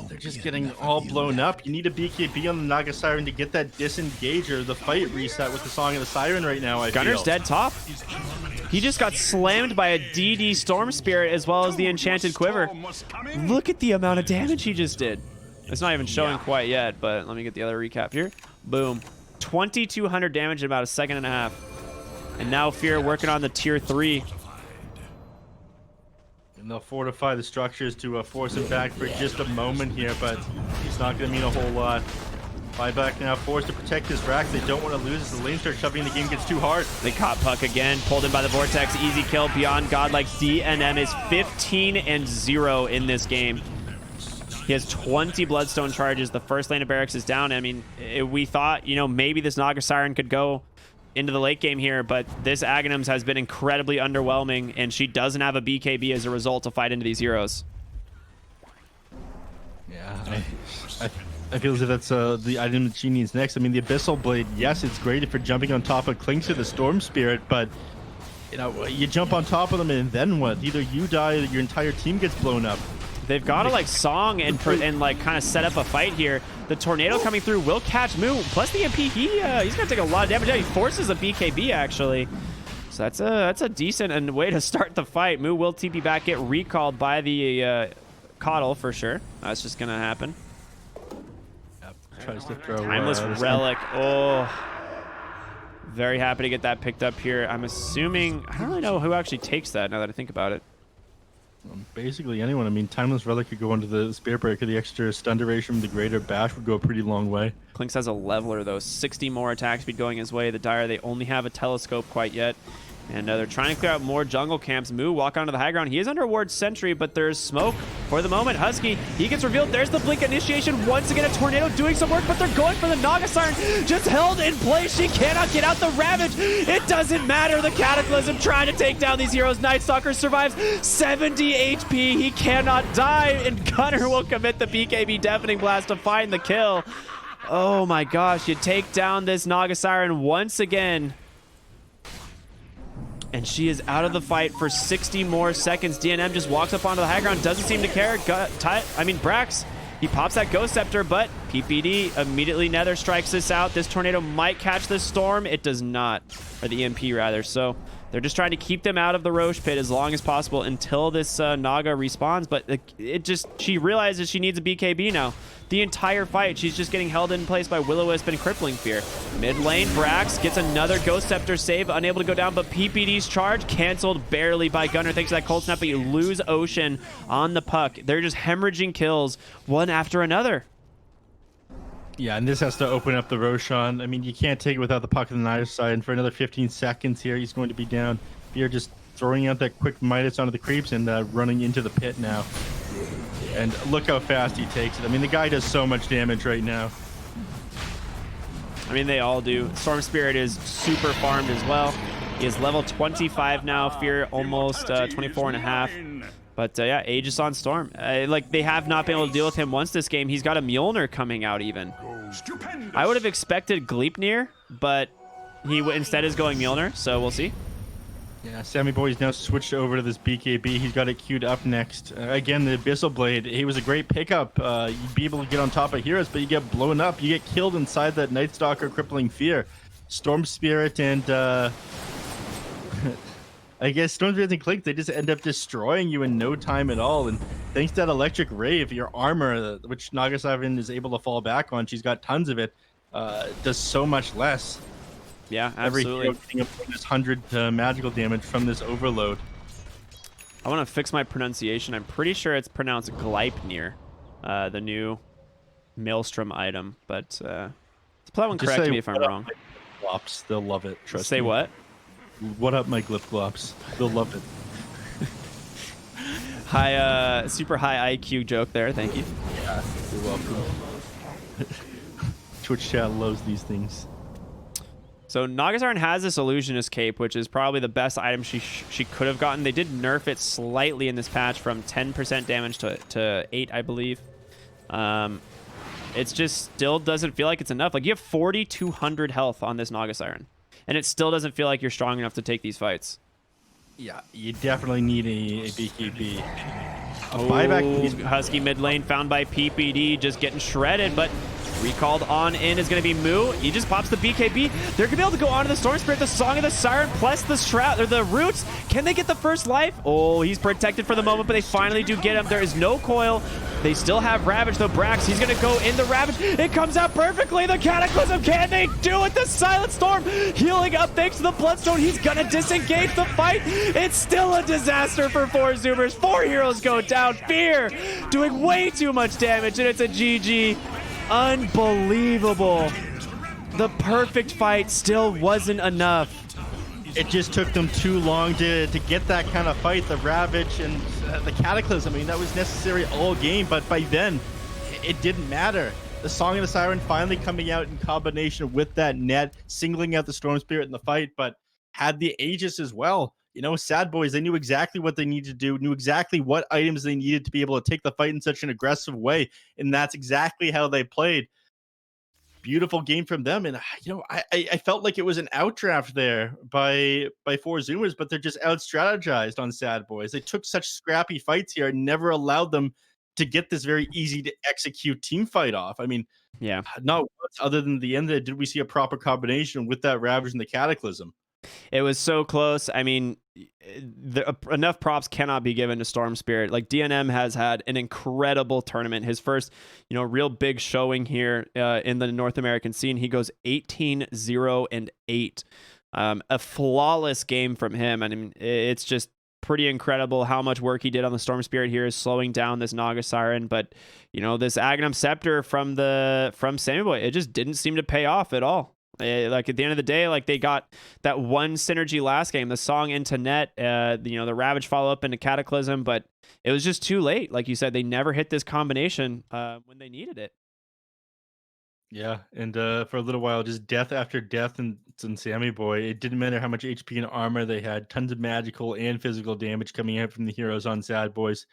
They're just getting all blown up. You need a BKB on the Naga Siren to get that disengage or the fight reset with the Song of the Siren right now, I Gunner's feel. dead top. He just got slammed by a DD Storm Spirit as well as the Enchanted Quiver. Look at the amount of damage he just did. It's not even showing quite yet, but let me get the other recap here. Boom. 2,200 damage in about a second and a half. And now Fear working on the tier 3. And they'll fortify the structures to force him back for just a moment here, but it's not going to mean a whole lot. Buyback now forced to protect his rack. They don't want to lose as the lane starts shoving. The game gets too hard. They caught Puck again, pulled in by the Vortex. Easy kill. Beyond Godlike DNM is 15-0 in this game. He has 20 Bloodstone charges. The first lane of barracks is down. I mean, we thought, maybe this Naga Siren could go into the late game here, but this Aghanims has been incredibly underwhelming, and she doesn't have a BKB as a result to fight into these heroes. Yeah, I feel as if that's the item that she needs next. I mean, the Abyssal Blade, yes, it's great for jumping on top of Clings to the Storm Spirit, but you jump on top of them and then what? Either you die or your entire team gets blown up. They've got to like song and like kind of set up a fight here. The tornado coming through will catch Moo. Plus the MP, he's gonna take a lot of damage. Yeah, he forces a BKB actually. So that's a decent way to start the fight. Moo will TP back, get recalled by the Coddle for sure. That's just gonna happen. Yep. Tries to throw Timeless Relic. Oh, very happy to get that picked up here. I'm assuming I don't really know who actually takes that now that I think about it. Basically anyone. I mean, Timeless Relic could go into the Spirit Breaker. The extra stun duration from the Greater Bash would go a pretty long way. Clinks has a leveler, though. 60 more attack speed going his way. The Dire, they only have a telescope quite yet. And they're trying to clear out more jungle camps. Moo walk onto the high ground. He is under Ward Sentry, but there's smoke for the moment. Husky, he gets revealed. There's the Blink initiation. Once again, a tornado doing some work, but they're going for the Naga Siren. Just held in place. She cannot get out the Ravage. It doesn't matter. The Cataclysm trying to take down these heroes. Night Stalker survives 70 HP. He cannot die, and Gunner will commit the BKB Deafening Blast to find the kill. Oh my gosh, you take down this Naga Siren once again. And she is out of the fight for 60 more seconds. DNM just walks up onto the high ground, doesn't seem to care. Brax, he pops that Ghost Scepter, but PPD immediately Nether strikes this out. This tornado might catch this storm. It does not, or the EMP rather. So they're just trying to keep them out of the Roche Pit as long as possible until this Naga respawns. But she realizes she needs a BKB now. The entire fight, she's just getting held in place by Will-O-Wisp and Crippling Fear. Mid lane, Brax gets another Ghost Scepter save, unable to go down, but PPD's charge canceled barely by Gunner thanks to that Cold Snap, but you lose Ocean on the Puck. They're just hemorrhaging kills one after another. Yeah, and this has to open up the Roshan. I mean, you can't take it without the Puck on the Night side, and for another 15 seconds here, he's going to be down. Fear just throwing out that quick Midas onto the creeps and running into the pit now. And look how fast he takes it. I mean, the guy does so much damage right now. I mean, they all do. Storm Spirit is super farmed as well. He is level 25 now. Fear almost 24 and a half. But yeah, Aegis on Storm. They have not been able to deal with him once this game. He's got a Mjolnir coming out even. I would have expected Gleipnir, but he instead is going Mjolnir, so we'll see. Yeah, Sammy Boy's now switched over to this BKB. He's got it queued up next. Again, the Abyssal Blade. He was a great pickup. You'd be able to get on top of heroes, but you get blown up. You get killed inside that Night Stalker Crippling Fear. Storm Spirit and I guess Storm Spirit and Clink, they just end up destroying you in no time at all. And thanks to that Electric Rave, your armor, which Naga Siren is able to fall back on, she's got tons of it, does so much less. Yeah, Every absolutely. hero getting up to this 100 magical damage from this overload. I want to fix my pronunciation. I'm pretty sure it's pronounced Gleipnir, the new Maelstrom item. But someone Just correct say, me if I'm "What up, wrong. my Glops?" They'll love it. Trust Say me. what? What up, my Glyph Glops? They'll love it. High, super high IQ joke there. Thank you. Yeah, you're welcome. Twitch chat loves these things. So Nagasaran has this illusionist cape, which is probably the best item she could have gotten. They did nerf it slightly in this patch from 10% damage to 8, I believe. It's just still doesn't feel like it's enough. Like, you have 4,200 health on this Nagasaran, and it still doesn't feel like you're strong enough to take these fights. Yeah, you definitely need a BKB. Oh, Husky mid lane found by PPD, just getting shredded, but recalled on in is going to be Moo. He just pops the BKB. They're going to be able to go on to the Storm Spirit, the Song of the Siren, plus the Shroud, or the Roots. Can they get the first life? Oh, he's protected for the moment, but they finally do get him. There is no coil. They still have Ravage, though. Brax, he's going to go in the Ravage. It comes out perfectly. The Cataclysm, can they do it? The Silent Storm healing up thanks to the Bloodstone. He's going to disengage the fight. It's still a disaster for 4 Zoomers. 4 heroes go down. Fear doing way too much damage, and it's a GG. Unbelievable. The perfect fight still wasn't enough. It just took them too long to get that kind of fight. The Ravage and the Cataclysm, I mean, that was necessary all game, but by then, it didn't matter. The Song of the Siren finally coming out in combination with that net, singling out the Storm Spirit in the fight, but had the Aegis as well. You know, Sadboys, they knew exactly what they needed to do, knew exactly what items they needed to be able to take the fight in such an aggressive way, and that's exactly how they played. Beautiful game from them, and you know, I felt like it was an outdraft there by 4 Zoomers, but they're just out strategized on Sadboys. They took such scrappy fights here and never allowed them to get this very easy to execute team fight off. I mean, Yeah. not once other than the end there did we see a proper combination with that Ravage and the Cataclysm. It was so close. I mean, enough props cannot be given to Storm Spirit. Like, DNM has had an incredible tournament. His first, real big showing here in the North American scene. He goes 18-0-8. A flawless game from him. I mean, it's just pretty incredible how much work he did on the Storm Spirit here, is slowing down this Naga Siren. But, this Aghanim Scepter from Samuboy, it just didn't seem to pay off at all. Like, at the end of the day, like, they got that one synergy last game, the Song into net, the Ravage follow up into Cataclysm, but it was just too late. Like you said, they never hit this combination when they needed it. Yeah, and for a little while, just death after death in Sammy Boy. It didn't matter how much HP and armor they had. Tons of magical and physical damage coming out from the heroes on Sadboys.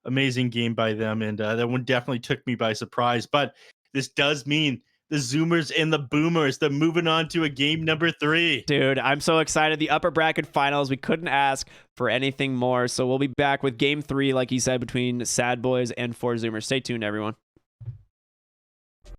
Amazing game by them, and that one definitely took me by surprise. But this does mean the Zoomers and the Boomers, they're moving on to a game number 3. Dude, I'm so excited. The upper bracket finals, we couldn't ask for anything more. So we'll be back with game 3, like you said, between Sadboys and 4 Zoomers. Stay tuned, everyone.